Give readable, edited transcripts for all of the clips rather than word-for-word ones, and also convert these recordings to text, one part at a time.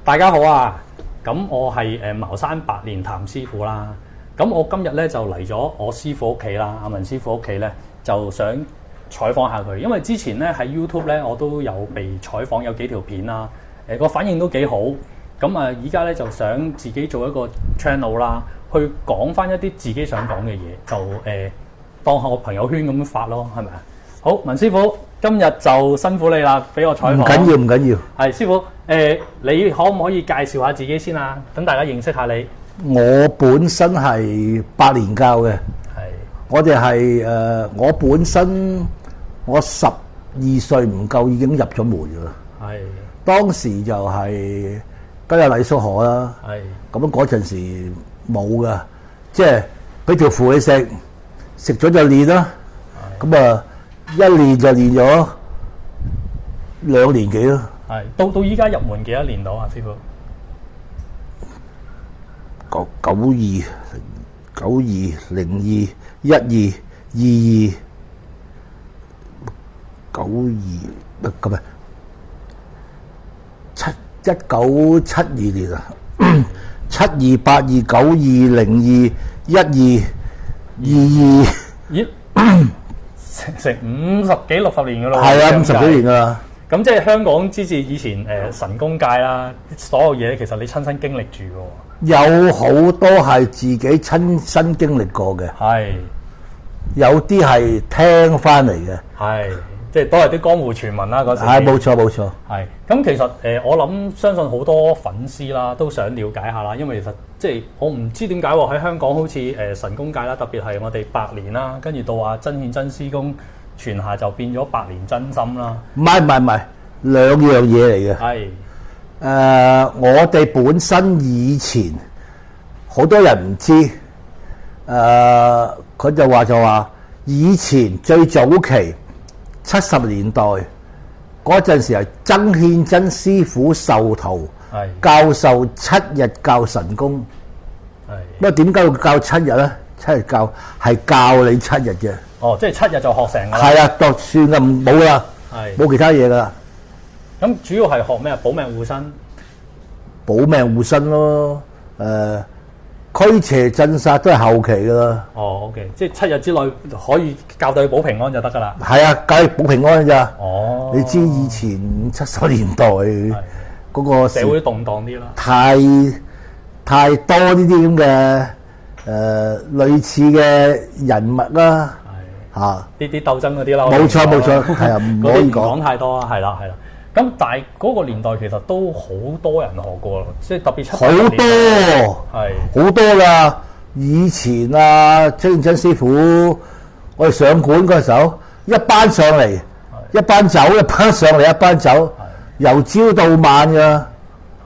大家好啊！咁我係茅山白蓮譚師傅啦。咁我今日咧就嚟咗我師傅屋企啦，阿文師傅屋企咧就想採訪下佢，因為之前咧喺 YouTube 咧我都有被採訪有幾條片啦，個反應都幾好。咁啊，依家咧就想自己做一個 channel 啦，去講翻一啲自己想講嘅嘢，就當下我朋友圈咁樣發咯，係咪啊？好，文師傅，今日就辛苦你啦，俾我採訪。唔緊要，唔緊要。係師傅，你可唔可以介紹下自己先啊？等大家認識下你。我本身係白蓮教嘅，係。我哋係我本身我12歲唔夠已經入咗門㗎啦。係。當時就係跟阿黎叔學啦。係。咁嗰陣時冇噶，即係俾條符你食，食咗就練啦。咁啊，一練就練咗2年幾咯。係。到依家入門幾多年到啊，師傅？92、02、02、12、22、92咁啊，1972年啊，72、82、92、02、12、22，咦？成50幾60年噶咯喎。係啊，50幾年噶啦。咁即係香港之至以前神功界啦，所有嘢其實你親身經歷住嘅喎。有好多係自己親身經歷過嘅，係有啲係聽翻嚟嘅，係即係都係啲江湖傳聞啦嗰時。係冇錯冇錯。係咁其實我諗相信好多粉絲啦都想了解下啦，因為其實即係我唔知點解喎喺香港好似神功界啦，特別係我哋白蓮啦，跟住到阿曾憲真師公傳下就變咗白蓮真心啦。唔係兩樣嘢嚟嘅。係。我哋本身以前好多人唔知，佢就話以前最早期70年代嗰陣時係曾憲真師傅授徒，教授7日教神功。咁啊點解要教7日咧？7日教係教你7日嘅。哦，即係7日就學成㗎啦。係啊，就算啦，冇啦，冇其他嘢㗎啦。咁主要係學咩啊？保命護身。保命護身咯，驅邪鎮殺都係後期噶啦。哦 ，OK， 即係7日之內可以教到佢保平安就得噶啦。係啊，教你保平安咋。哦，你知以前70年代嗰個社會動盪啲啦，太多呢啲咁嘅類似嘅人物啦。係嚇，啲鬥爭嗰啲啦。冇錯，係啊，唔可以講太多啊。係啦。咁但係嗰個年代其實都好多人學過咯，即係特別70年代好多㗎。以前啊，曾憲真師傅，我哋上館嗰時候，一班上嚟，一班走，一班上嚟，一班走，由朝到晚㗎。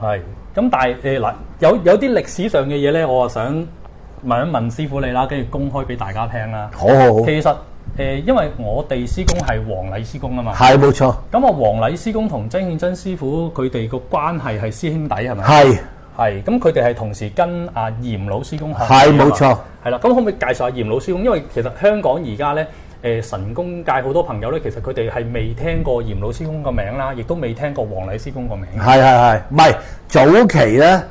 係。咁但係嗱，有啲歷史上嘅嘢咧，我啊想問一問師傅你啦，跟住公開俾大家聽啦。好。其實因為我哋師公係黃禮師公啊嘛，係冇錯。咁啊，黃禮師公同曾憲真師傅佢哋個關係係師兄弟係咪？係。咁佢哋係同時跟阿嚴老師公學。係冇錯。係啦，咁可唔可以介紹下嚴老師公？因為其實香港而家咧，神功界好多朋友咧，其實佢哋係未聽過嚴老師公個名啦，亦都未聽過黃禮師公個名。係，唔係早期咧，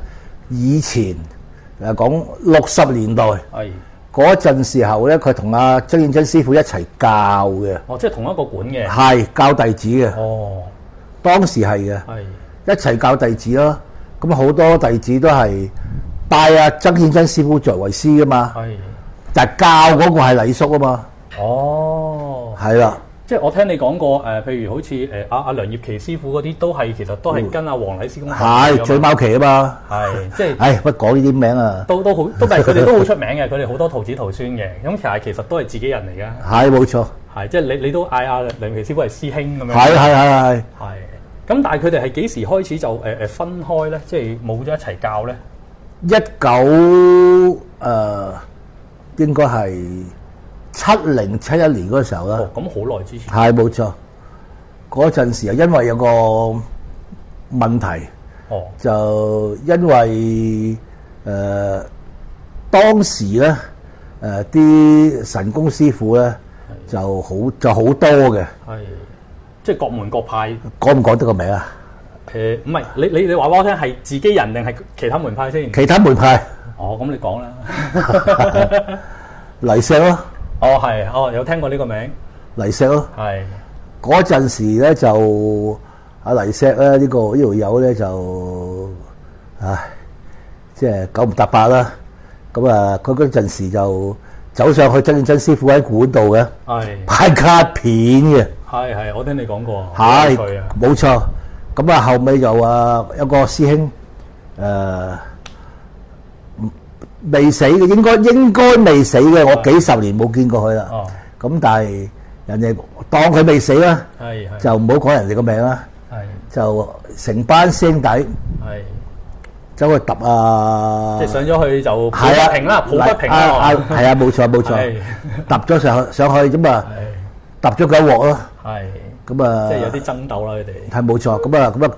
以前講60年代。係。嗰陣時候咧，佢同阿曾憲真師傅一齊教嘅。哦，即係同一個館嘅。係教弟子嘅。哦，當時係嘅。係一齊教弟子咯。咁好多弟子都係拜阿曾憲真師傅作為師噶嘛。係，但係教嗰個係禮叔啊嘛。哦，係啦。即係我聽你講過譬如好似阿梁業琪師傅嗰啲，其實都係跟阿黃禮師公學。係最貓期啊嘛。係即係。不講呢啲名啊。都好，都係佢哋都好出名嘅，佢哋好多徒子徒孫嘅。咁其實都係自己人嚟嘅。係冇錯。係即係你都嗌阿梁業琪師傅係師兄咁樣。係。係。咁但係佢哋係幾時開始就分開咧？即係冇咗一齊教咧？19應該係70、71年嗰時候啦。哦，咁好耐之前。係冇錯，嗰陣時啊，因為有個問題。哦。就因為當時咧啲神功師傅咧就好多嘅。係。即係各門各派。講唔講得個名啊？唔係你話俾我聽係自己人定係其他門派先？其他門派。哦，咁你講啦。黎錫咯。哦，係，哦，有聽過呢個名。黎錫咯。係。嗰陣時咧就阿黎錫咧呢條友咧就，唉，即係九唔搭八啦。咁啊，佢嗰陣時就走上去曾憲珍師傅喺館度嘅，派卡片嘅。係，我聽你講過。係，冇錯。咁啊，後尾就有個師兄未死嘅，應該未死嘅。我幾十年冇見過佢啦。咁但係人哋當佢未死啦，就唔好講人哋個名啦。就成班兄弟走去揼啊！即係上咗去就抱不平啦，抱不平啦。係啊，冇錯冇錯，揼咗上去咁啊，揼咗幾鑊咯。係咁啊，即係有啲爭鬥啦，佢哋係冇錯。咁啊，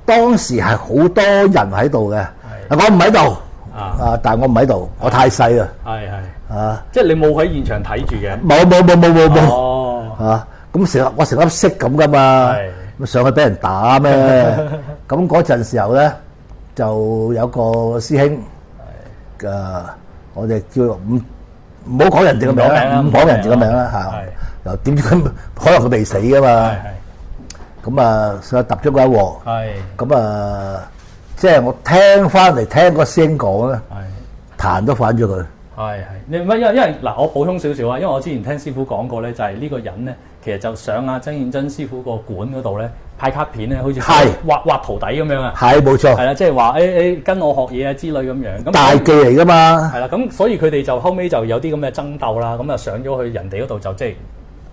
當時係好多人喺度嘅。我唔喺度但係我唔喺度，我太細啦。係即係你冇喺現場睇住嘅。冇。哦，咁我成粒色咁噶嘛。咁上去俾人打咩？咁嗰陣時候咧，就有個師兄，我哋叫唔好講人哋個名啦，唔講人哋個名啦嚇。又點知佢可能佢未死噶嘛？咁啊，上去揼咗佢一鑊。咁啊，即係我聽翻嚟聽個師兄講咧，彈都反咗佢。你唔係因為嗱，我補充少少啊，因為我之前聽師傅講過咧，就係呢個人咧，其實就上阿曾憲珍師傅個館嗰度咧派卡片咧，好似畫徒弟咁樣啊。係冇錯。係啦，即係話跟我學嘢啊之類咁樣。咁大忌嚟噶嘛。係啦，咁所以佢哋就後尾就有啲咁嘅爭鬥啦，咁啊上咗去人哋嗰度就即係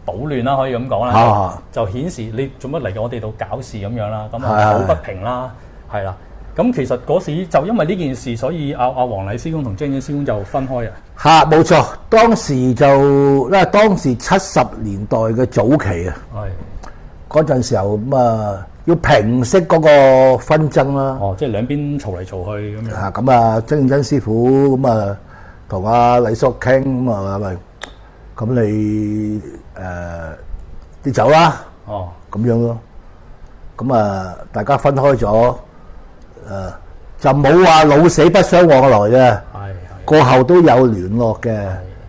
搗亂啦，可以咁講啦。就顯示你做乜嚟我哋度搞事咁樣啦，咁啊抱不平啦，係啦。咁其實嗰時就因為呢件事，所以阿黃禮師公同曾憲師公就分開啊。冇錯，當時就因為當時70年代嘅早期啊，嗰陣時候咁啊，要平息嗰個紛爭啦。即係兩邊嘈嚟嘈去咁樣。咁啊，曾憲珍師傅咁啊，同阿黎叔傾咁啊，咪咁你走啦。咁樣咯。咁啊，大家分開咗。就冇話老死不相往來嘅，過後都有聯絡嘅，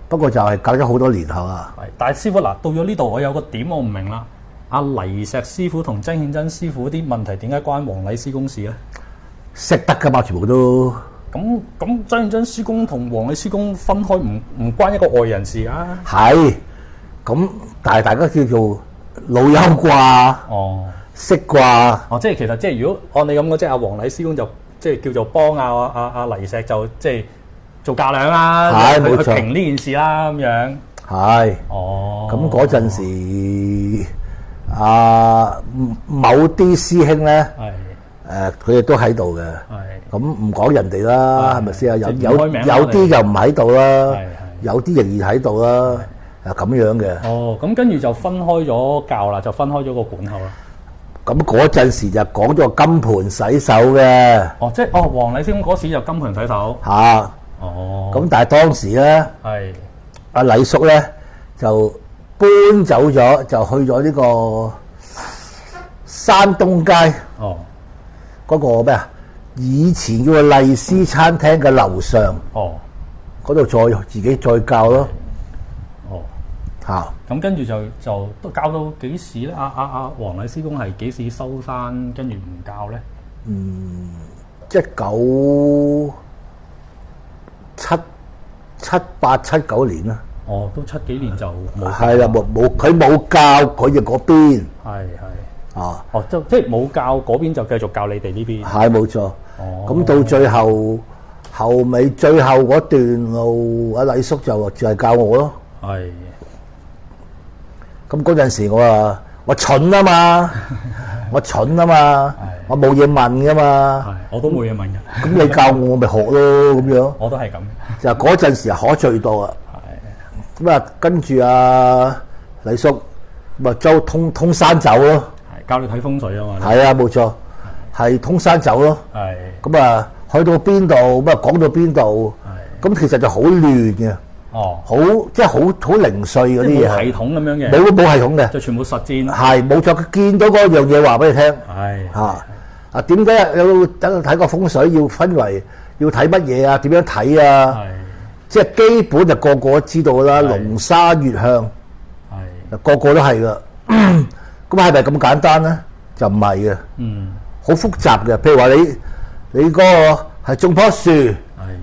不過就係隔咗好多年後啊。但係師傅嗱，到咗呢度我有個點我唔明啦，阿黎錫師傅同曾憲珍師傅啲問題點解關黃禮師公事咧？識得噶嘛，全部都。咁曾憲珍師公同黃禮師公分開唔關一個外人事啊？係，咁但係大家叫做老友啩。識啩？即係其實即係如果按你咁講，即係阿黃禮師公就即係叫做幫阿黎錫就即係做架梁啦，去評呢件事啦咁樣。係。咁嗰陣時，某啲師兄咧，佢哋都喺度嘅。咁唔講人哋啦，係咪先啊？有啲就唔喺度啦，有啲仍然喺度啦，咁樣嘅。咁跟住就分開咗教啦，就分開咗個館口啦。咁嗰陣時就講咗金盆洗手嘅。即係黃禮師公嗰時就金盆洗手。咁但係當時咧，阿禮叔咧就搬走咗，就去咗呢個山東街。嗰個咩啊？以前叫做麗思餐廳嘅樓上。嗰度再自己再教咯。咁跟住就都教到幾時咧？阿黃禮師公係幾時收山，跟住唔教咧？1978、79年啦。都7幾年就冇。係啦，佢冇教佢哋嗰邊。係。即係冇教嗰邊，就繼續教你哋呢邊。係冇錯。咁到最後嗰段路，阿禮叔就係教我咯。係。咁嗰陣時我蠢啊嘛，我冇嘢問噶嘛，我都冇嘢問嘅。咁你教我咪學咯，咁樣。我都係咁。就嗰陣時學最多啊。咁啊，跟住禮叔咪就通山走咯。教你睇風水啊嘛。係啊，冇錯，係通山走咯。係。咁啊，去到邊度咁啊，講到邊度。係。咁其實就好亂嘅。哦，即係好零碎嗰啲嘢，冇系統咁樣嘅，冇系統嘅，就全部實戰。係冇錯，佢見到嗰樣嘢話俾你聽。係嚇點解有睇個風水要分為要睇乜嘢啊？點樣睇啊？即係基本就個個都知道啦，龍沙月向，個個都係噶。咁係咪咁簡單咧？就唔係嘅，好複雜嘅。譬如話你嗰個係種棵樹，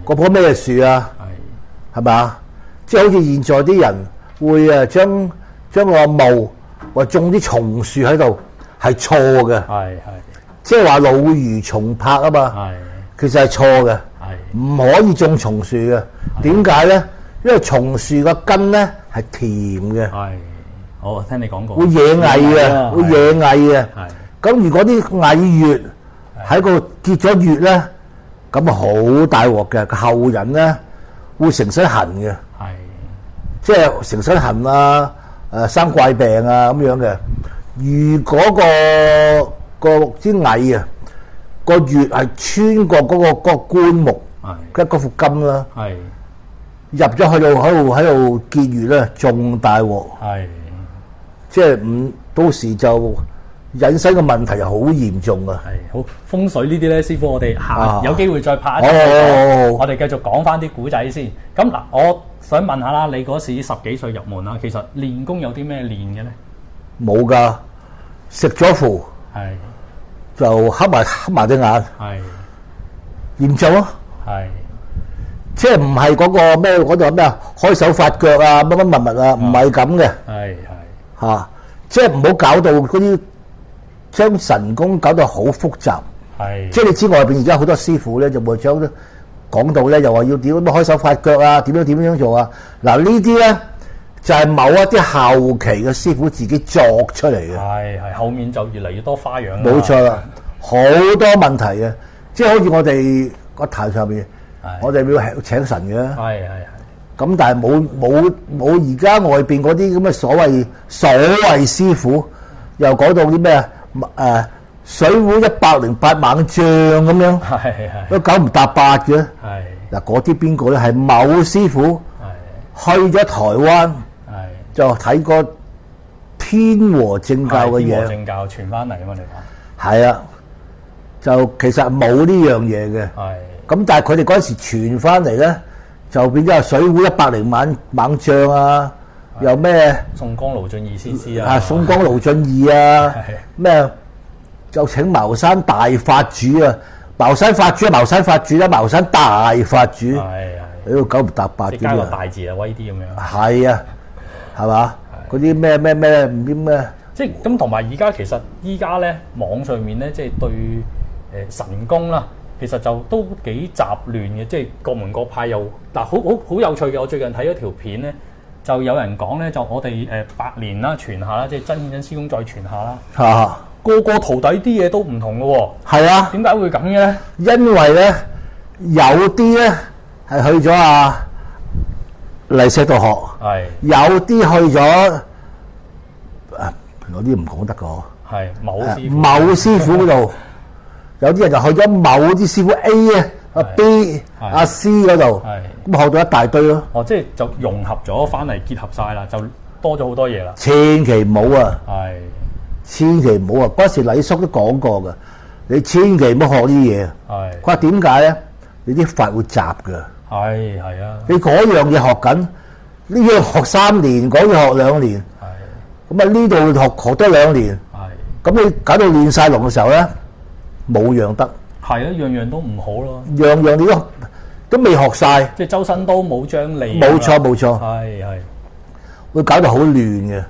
嗰棵咩樹啊？係咪啊？即係好似現在啲人會啊將個墓或種啲松樹喺度，係錯嘅。即係話老如松柏啊嘛。其實係錯嘅，唔可以種松樹嘅。點解咧？因為松樹個根咧係甜嘅。我聽你講過。會惹蟻嘅，會惹蟻嘅。咁如果啲蟻穴喺個結咗穴咧，咁啊好大鑊嘅，個後人咧會成身痕嘅。即係成身痕啊，生怪病啊咁樣嘅。如果個啲蟻啊，個穴係穿過嗰個棺木，嗰副金啦，入咗去喺度結穴咧，仲大鑊。即係到時就引申嘅問題就好嚴重啊！好風水呢啲咧，師傅我哋有機會再拍一集。我哋繼續講翻啲古仔先。咁嗱，我想問下啦，你嗰時10幾歲入門啦，其實練功有啲咩練嘅咧？冇㗎，食咗符就黑埋隻眼，驗做咯。即係唔係嗰個咩嗰度咩啊？開手發腳啊，乜物啊，唔係咁嘅。即係唔好搞到嗰啲將神功搞到好複雜。即係你知外邊而家好多師傅咧，就會將講到咧，又話要點樣開手發腳啊，點樣做啊？嗱呢啲咧就係某一啲後期嘅師傅自己作出嚟嘅。後面就越嚟越多花樣。冇錯啦，好多問題嘅，即係好似我哋個壇上面，我哋要請神嘅。咁但係冇而家外邊嗰啲咁嘅所謂師傅，又講到啲咩水壺108猛將咁樣，都九唔搭八嘅。嗱嗰啲邊個咧？係某師傅去咗台灣，就睇過天和正教嘅嘢。天和正教傳翻嚟啊嘛，你講係啊，就其實冇呢樣嘢嘅。咁但係佢哋嗰陣時傳翻嚟咧。就變咗水壺108猛將啊，又咩宋江盧俊義先師啊，宋江盧俊義啊，咩就請茅山大法主啊，茅山法主啦，茅山大法主，喺度九唔搭八嘅。加個大字啊，威啲咁樣。係啊，係嘛？嗰啲咩唔知咩。即係咁，同埋而家其實依家咧網上面咧，即係對神功啦。其實就都幾雜亂嘅，即係各門各派又嗱，好有趣嘅。我最近睇咗條片咧，就有人講咧，就我哋百年啦傳下啦，即係真師公再傳下啦。個徒弟啲嘢都唔同嘅喎。係啊。點解會咁嘅咧？因為咧有啲咧係去咗麗石度學，有啲去咗有啲唔講得個。某師傅嗰度。有啲人就去咗某啲師傅 A B C 嗰度，咁學到一大堆咯。即係就融合咗翻嚟，結合晒啦，就多咗好多嘢啦。千祈唔好啊！千祈唔好啊！嗰時禮叔都講過㗎，你千祈唔好學呢啲嘢。佢話點解咧？你啲法會雜㗎。係啊。你嗰樣嘢學緊，呢樣學3年，嗰樣學2年。咁啊呢度學多2年。咁你搞到亂晒龍嘅時候咧？冇樣得，係啊，樣樣都唔好咯。樣你都未學晒，即係周身刀冇張利。冇錯，係會搞到好亂嘅。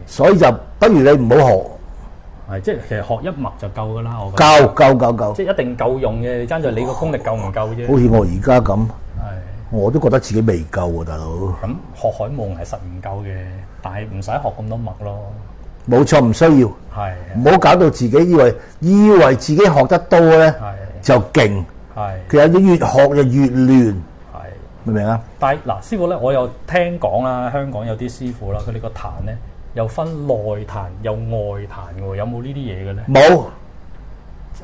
所以就不如你唔好學。即係其實學一脈就夠㗎啦，我夠，即係一定夠用嘅，爭在你個功力夠唔夠啫。好似我而家咁，我都覺得自己未夠啊，大佬。咁學海夢係實唔夠嘅，但係唔使學咁多脈咯。冇錯，唔需要，唔好搞到自己以為自己學得多咧就勁，其實你越學就越亂，明唔明啊？但係嗱，師傅咧，我又聽講啦，香港有啲師傅啦，佢哋個壇咧又分內壇有外壇嘅喎，有冇呢啲嘢嘅咧？冇，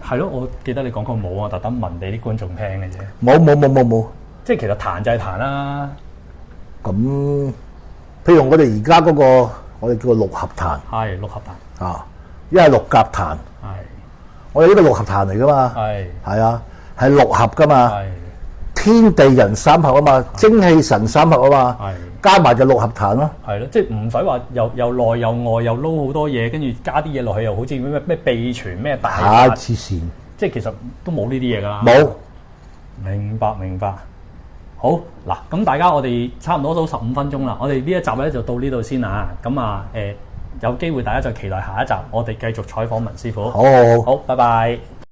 係咯，我記得你講過冇啊，特登問俾啲觀眾聽嘅啫。冇，即係其實壇就係壇啦。咁譬如我哋而家嗰個我哋叫六合壇，係六合壇啊，一係六甲壇，係我哋呢個六合壇嚟噶嘛，係啊，係六合噶嘛，天地人三合啊嘛，精氣神三合啊嘛，加埋就六合壇咯。係咯，即係唔使話又內又外又撈好多嘢，跟住加啲嘢落去，又好似咩秘傳咩大法，黐線！即係其實都冇呢啲嘢㗎啦。冇，明白。好嗱，咁大家我哋差唔多都15分鐘啦，我哋呢一集咧就到呢度先啊。咁啊有機會大家就期待下一集，我哋繼續採訪文師傅。好，拜拜。